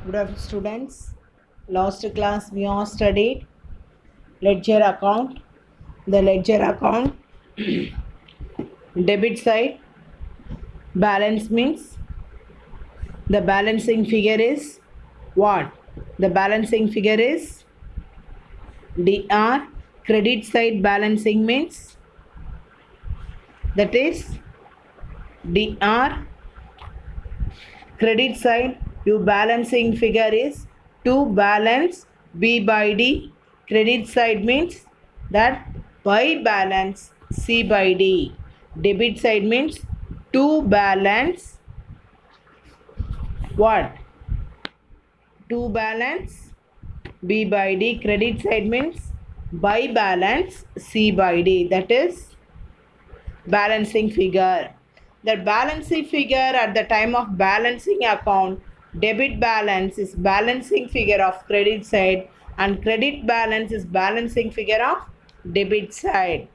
Good afternoon, students. Last class we all studied ledger account. The ledger account debit side balance means the balancing figure is what? The balancing figure is DR. Credit side balancing means that is DR. Credit side your balancing figure is to balance B by D. Credit side means that by balance C by D. Debit side means to balance what? To balance B by D. Credit side means by balance C by D. That is balancing figure. The balancing figure at the time of balancing account, debit balance is balancing figure of credit side and credit balance is balancing figure of debit side.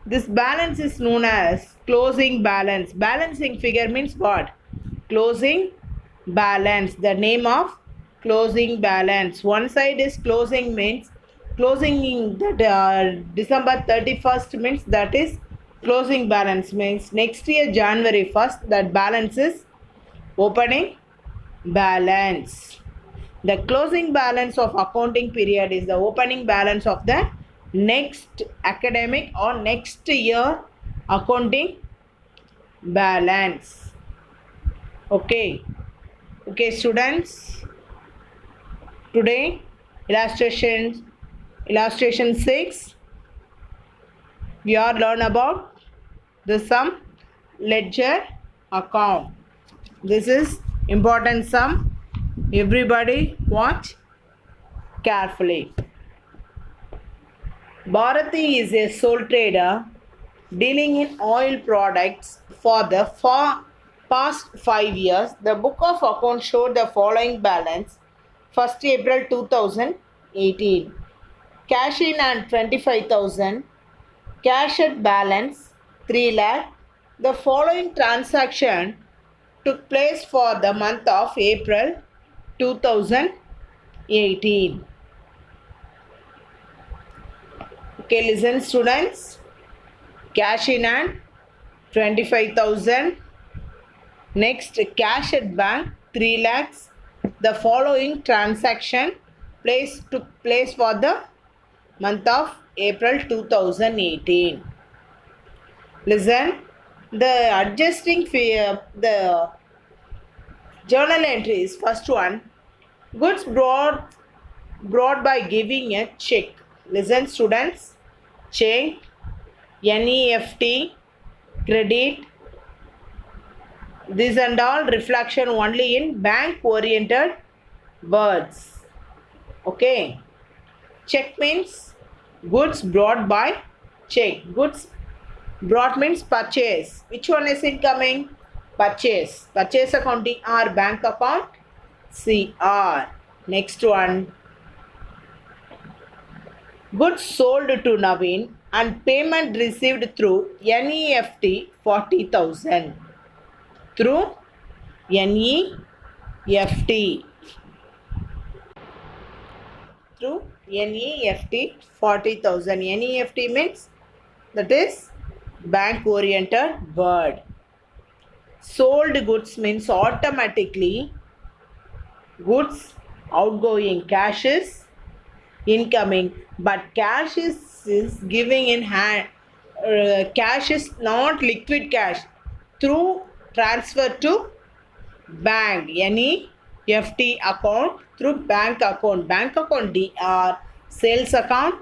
This balance is known as closing balance. Balancing figure means what? Closing balance. The name of closing balance. One side is closing means closing that December 31st means that is closing balance means next year January 1st that balance is opening balance. The closing balance of accounting period is the opening balance of the next academic or next year accounting balance. Okay. Okay, students. Today illustration 6 we are learn about the sum ledger account. This is important sum. Everybody watch carefully. Bharati is a sole trader dealing in oil products for the past 5 years. The book of accounts showed the following balance: 1st April 2018. Cash in and 25,000. Cash at balance 3 lakh. The following transaction took place for the month of April 2018. Okay, listen students. Cash in hand 25,000. Next, cash at bank 3 lakhs. The following transaction took place for the month of April 2018. Listen, the adjusting the journal entries. First one, goods brought by giving a check. Listen students, check, NEFT, credit, this and all reflection only in bank oriented words. Okay, check means goods brought by check. Goods brought means purchase. Which one is incoming? Purchase. Purchase account DR, bank account CR. Next one, goods sold to Naveen and payment received through NEFT 40,000. Through NEFT. Through NEFT 40,000. NEFT means that is bank oriented word. Sold goods means automatically goods outgoing, cash is incoming, but cash is giving in hand. Cash is not liquid cash. Through transfer to bank, NEFT account through bank account. Bank account DR, sales account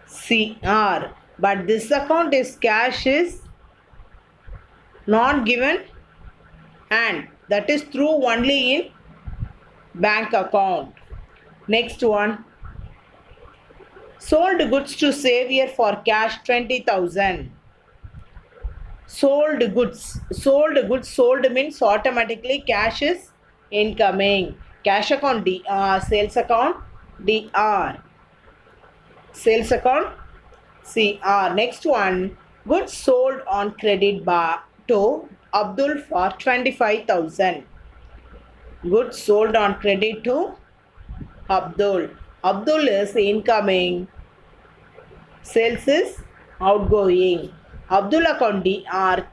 CR. But this account is cash is not given and that is through only in bank account. Next one, sold goods to Xavier for cash 20,000. Sold goods sold means automatically cash is incoming. Cash account DR, sales account DR, sales account CR. Next one, goods sold on credit bar to Abdul for 25,000. Goods sold on credit to Abdul. Abdul is incoming. Sales is outgoing. Abdul account DR.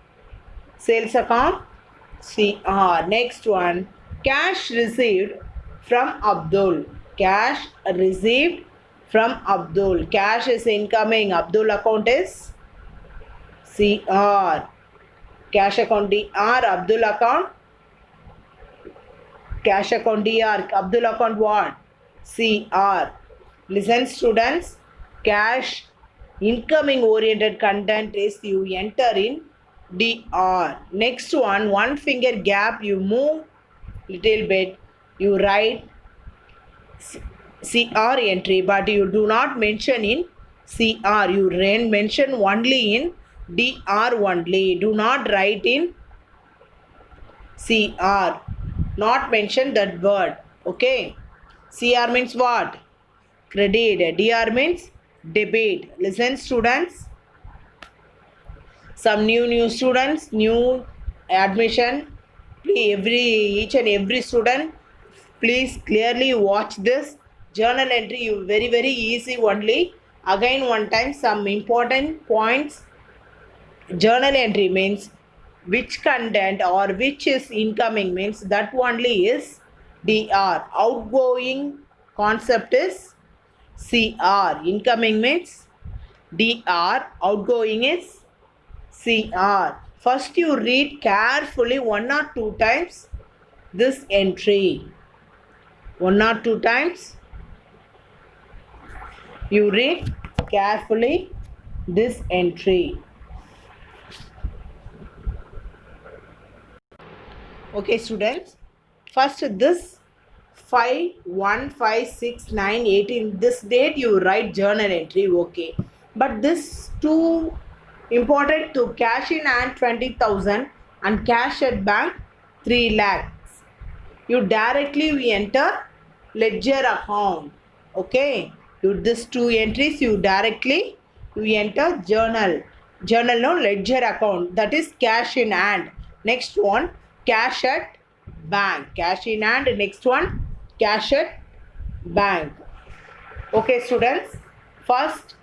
Sales account CR. Next one. Cash received from Abdul. Cash received from Abdul. Cash is incoming. Abdul account is CR. Cash account DR. Abdul account. Cash account DR. Abdul account what? CR. Listen students. Cash incoming oriented content is you enter in DR. Next one finger gap you move little bit. You write CR entry, but you do not mention in CR. You mention only in DR only. Do not write in CR. Not mention that word. Okay. CR means what? Credit. DR means debit. Listen students. Some new students, new admission. Each and every student, please clearly watch this journal entry. You very easy only. Again one time some important points. Journal entry means which content or which is incoming means that only is DR. Outgoing concept is CR. Incoming means DR. Outgoing is CR. First you read carefully 1 or 2 times this entry. 1 or 2 times you read carefully this entry. Okay students, first this 5, 1, 5, 6, 9, 18 this date you write journal entry. Okay, but this two important to cash in hand 20,000 and cash at bank 3 lakhs. You directly enter ledger account. Okay, you this two entries you directly you enter journal no ledger account, that is cash in hand. Next one cash at bank. Cash in hand. Next one cash at bank. Okay students, first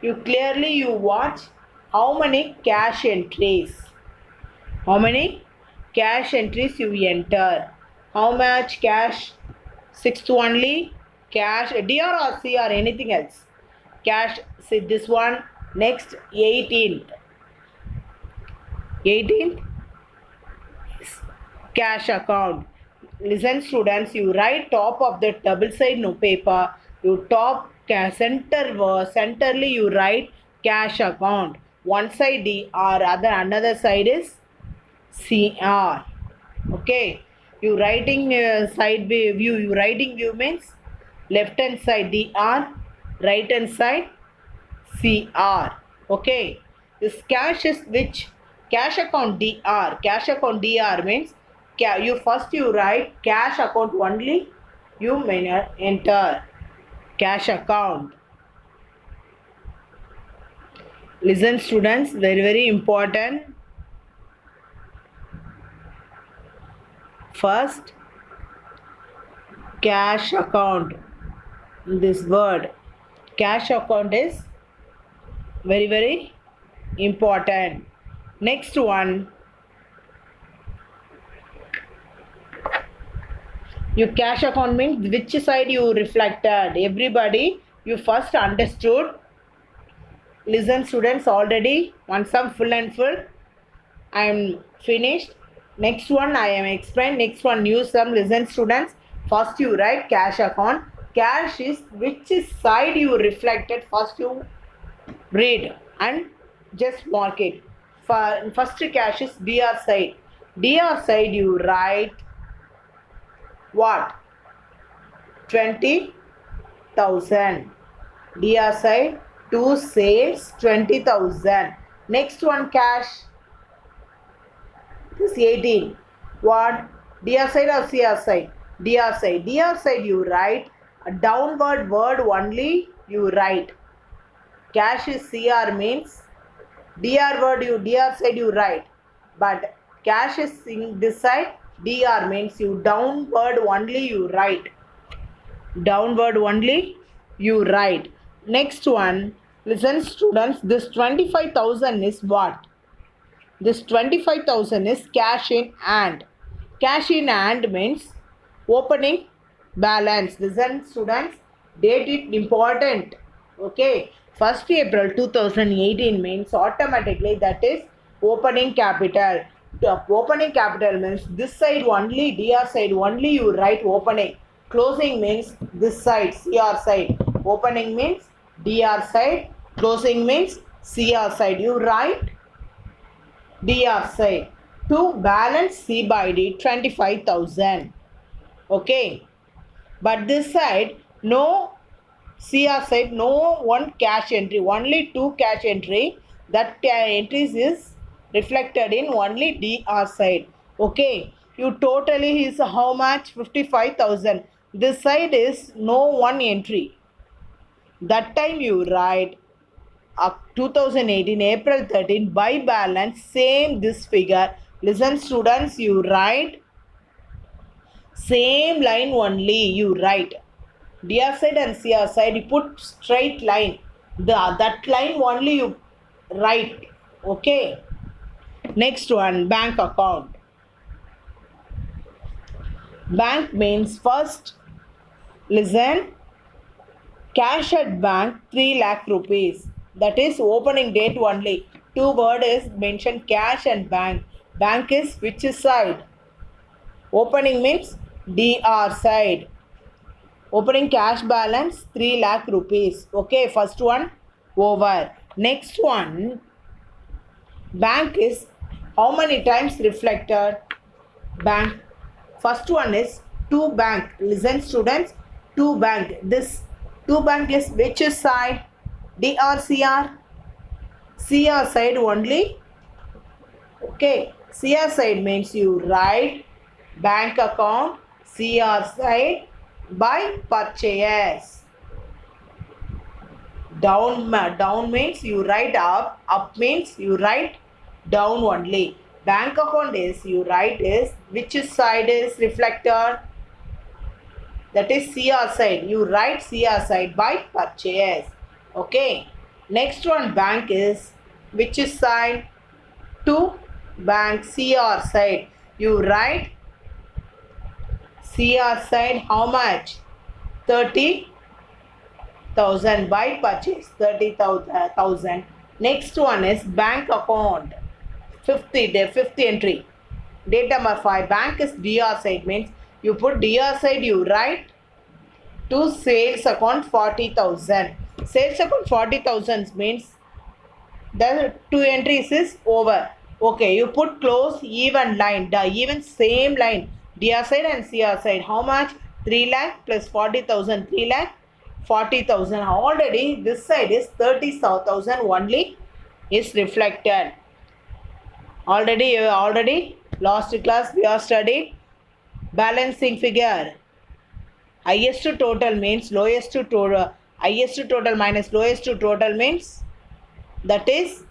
you clearly you watch how many cash entries. How many cash entries you enter. How much cash? 6th only cash DR or CR, anything else. Cash, see this one. Next 18th cash account. Listen students, you write top of the double side no paper. You top centerly you write cash account. One side DR, another side is CR. Okay, you writing side view. You writing view means left hand side DR, right hand side CR. Okay, this cash is which? Cash account DR. Cash account DR means you first you write cash account only. You may enter cash account. Listen students, very important. First cash account. This word cash account is very important. Next one, you cash account means which side you reflected. Everybody you first understood. Listen students, already one sum full and full I am finished. Next one I am explained. Next one new sum. Listen students, first you write cash account. Cash is which side you reflected. First you read and just mark it. First cash is DR side. DR side you write what? 20,000. DR side to sales 20,000. Next one cash. This 18. What? DR side or CR side? DR side. DR side you write a downward word only you write. Cash is CR means DR word you DR side you write, but cash is in this side dr means you downward only you write. Downward only you write. Next one, listen students, this 25,000 is what? This 25,000 is cash in hand. Cash in hand means opening balance. Listen students, date it important. Okay, 1st April 2018 means automatically that is opening capital. The opening capital means this side only, dr side only you write opening. Closing means this side, cr side. Opening means dr side, closing means cr side. You write dr side. To balance C by D 25,000. Okay, but this side no CR side, no one cash entry, only two cash entry. That entries is reflected in only dr side. Okay, you totally is how much? 55,000. This side is no one entry. That time you write 2018 April 13 by balance same this figure. Listen students, you write same line only you write. dr side and cr side you put straight line. That line only you write. Okay. Next one, bank account. Bank means first, listen, cash at bank 3 lakh rupees. That is opening date only. Two word is mentioned, cash and bank. Bank is which side? Opening means dr side. Opening cash balance 3 lakh rupees. Okay, first one over. Next one, bank is how many times reflected? Bank. First one is to bank. Listen students, to bank. This to bank is which side? dr cr? cr side only. Okay, cr side means you write bank account cr side by purchase. Down means you write up means you write down only. Bank account is you write is which side is reflected? That is cr side. You write cr side by purchase. Okay. Next one, bank is which side? To bank cr side. You write cr side how much? 30,000 by purchase. 30,000. Next one is bank account. Fifth entry. Date number 5. Bank is dr side means you put dr side you write to sales account 40,000. Sales account 40,000 means the two entries is over. Okay, you put close even line. The even same line. dr side and cr side. How much? 3 lakh plus 40,000. 3 lakh 40,000. Already this side is 30,000 only is reflected. Already last class we are studied balancing figure. Highest to total means lowest to total. Highest to total minus lowest to total means that is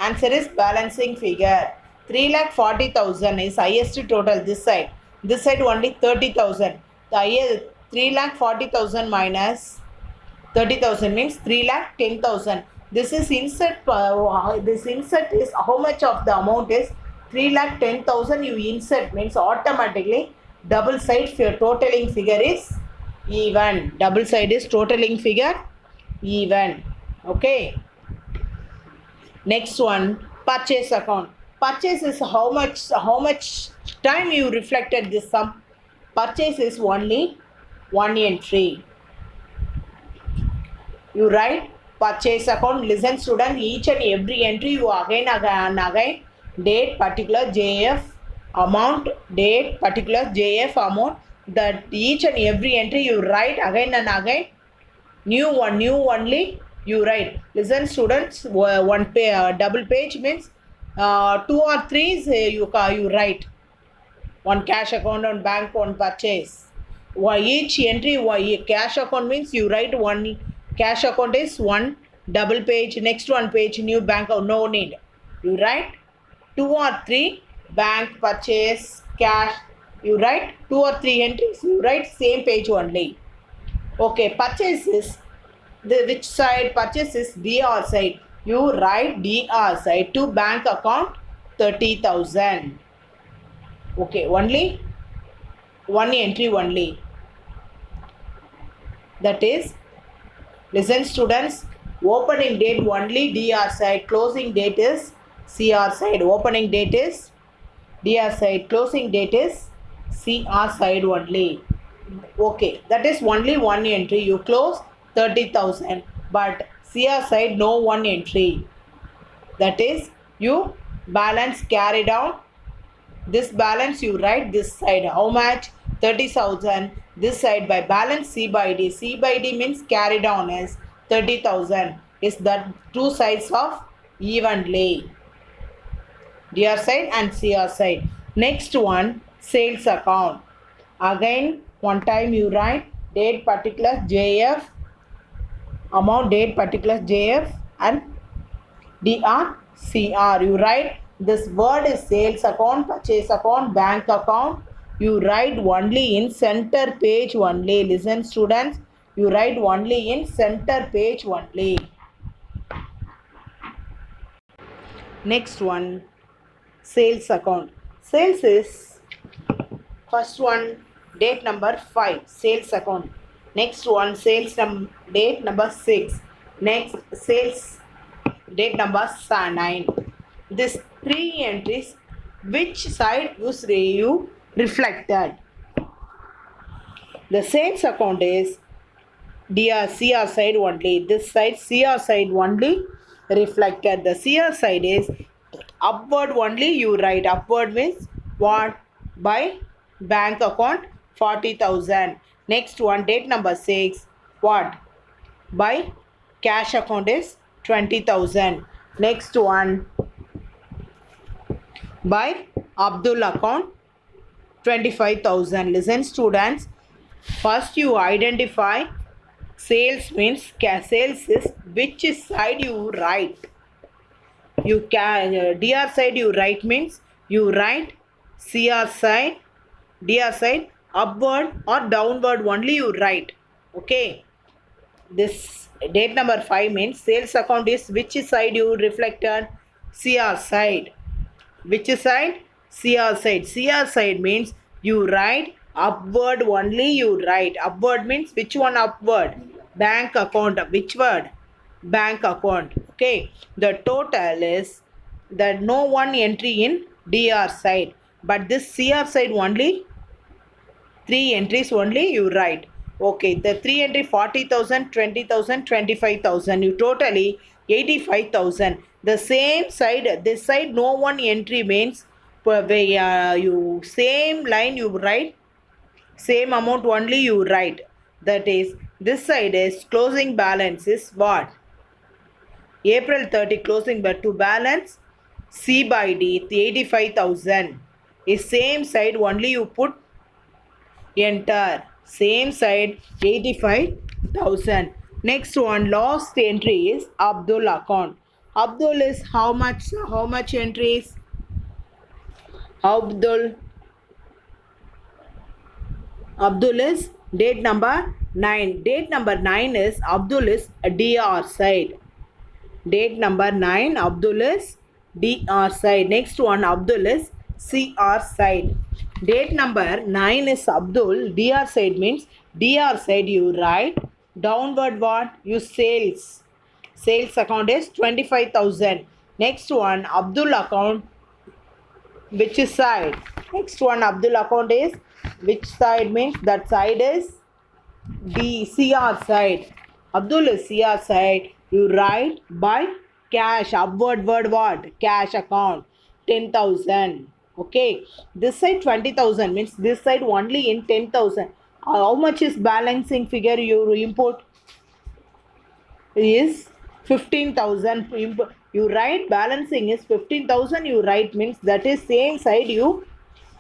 answer is balancing figure. 3,40,000 is highest to total this side. This side only 30,000. The highest 3,40,000 minus 30,000 means 3,10,000. This is insert. This insert is how much of the amount is 3,10,000. You insert means automatically double side totaling figure is even. Double side is totaling figure even. Okay. Next one, purchase account. Purchase is how much time you reflected this sum. Purchase is only one entry. You write purchase account. Listen student, each and every entry you again date particular JF amount, date particular JF amount, that each and every entry you write again and again. New only you write. Listen students, one page, double page means 2 or 3 you write. One cash account, one bank, one purchase. Each entry cash account means you write one cash account is one double page. Next one page new bank account, no need. You write 2 or 3 bank, purchase, cash. You write 2 or 3 entries. You write same page only. Okay, purchases. Which side? Purchases DR side. You write DR side to bank account 30,000. Okay, only one entry only. That is, listen students, opening date only DR side, closing date is CR side. Opening date is DR side, closing date is CR side only. Okay, that is only one entry. You close 30,000, but CR side no one entry. That is, you balance carry down. This balance you write this side. How much? 30,000. This side by balance C by D. C by D means carry down is 30,000. Is that two sides of evenly. DR side and CR side. Next one, sales account. Again, one time you write date particular JF, amount date particular JF and DR CR. You write this word is sales account, purchase account, bank account. You write only in center page only. Listen students, you write only in center page only. Next one, sales account. Sales is first one, date number 5, sales account. Next one, date number 6. Next, sales date number 9. This 3 entries, which side you reflected? The sales account is CR side only. This side CR side only reflected. The CR side is upward only. You write upward means what? By bank account 40,000. Next one, date number 6. What? By cash account is 20,000. Next one, by Abdul account 25,000. Listen students, first you identify sales means sales is which side you write. You can DR side you write means you write CR side, DR side upward or downward only you write. Okay, this date number 5 means sales account is which side you reflected? CR side. Which side? CR side. CR side means you write upward only you write. Upward means which one upward? Bank account. Which word? Bank account. Okay. The total is that no one entry in DR side. But this CR side only 3 entries only you write. Okay. The 3 entry 40,000, 20,000, 25,000. You totally 85,000. The same side, this side no one entry means you same line you write, same amount only you write. That is, this side is closing balance is what? April 30 closing but to balance C by D 85,000 is same side only you put enter. Same side 85,000. Next one, last entry is Abdul account. Abdul is how much? How much entries? Abdul is date number 9. Date number 9 is Abdul is DR side. Date number 9 Abdul is DR side. Next one, Abdul is CR side. Date number 9 is Abdul. DR side means DR side you write downward what? You sales. Sales account is 25,000. Next one, Abdul account. Which side? Next one, Abdul account is which side means that side is the CR side. Abdul is CR side. You write by cash. Upward word what? Cash account 10,000. Okay. This side 20,000 means this side only in 10,000. How much is balancing figure you import? Is 15,000. You write balancing is 15,000 you write means that is same side you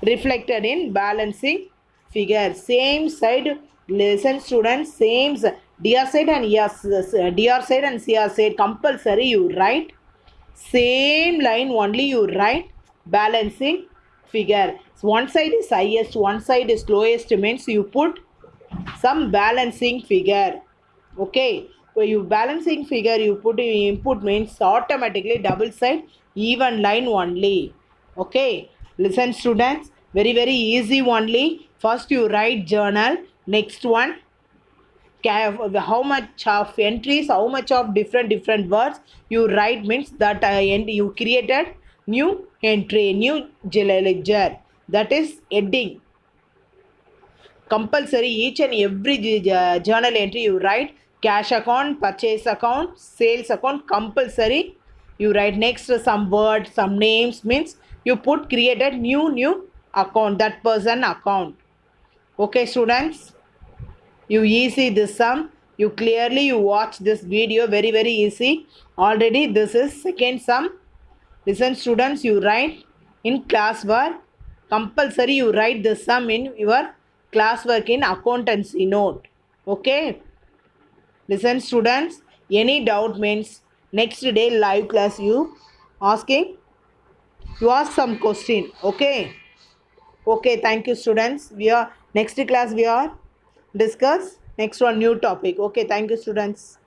reflected in balancing figure. Same side, listen students, same DR side and DR side and CR side compulsory you write. Same line only you write balancing figure. So one side is highest, one side is lowest, means you put some balancing figure. Okay, so you balancing figure you put in input means automatically double side even line only. Okay, listen students, very very easy only. First you write journal, next one how much of entries, how much of different words you write means that and you created new entry, new ledger, that is heading. Compulsory each and every journal entry you write cash account, purchase account, sales account, compulsory you write. Next some words, some names means you put created new account, that person account. Okay students, you easy this sum, you clearly you watch this video, very very easy. Already this is second sum. Listen students, you write in classwork, compulsory you write the sum in your classwork in accountancy note. Okay, listen students, any doubt means next day live class you asking, you ask some question. Okay, okay, thank you students. We are next class we are discuss next one new topic. Okay, thank you students.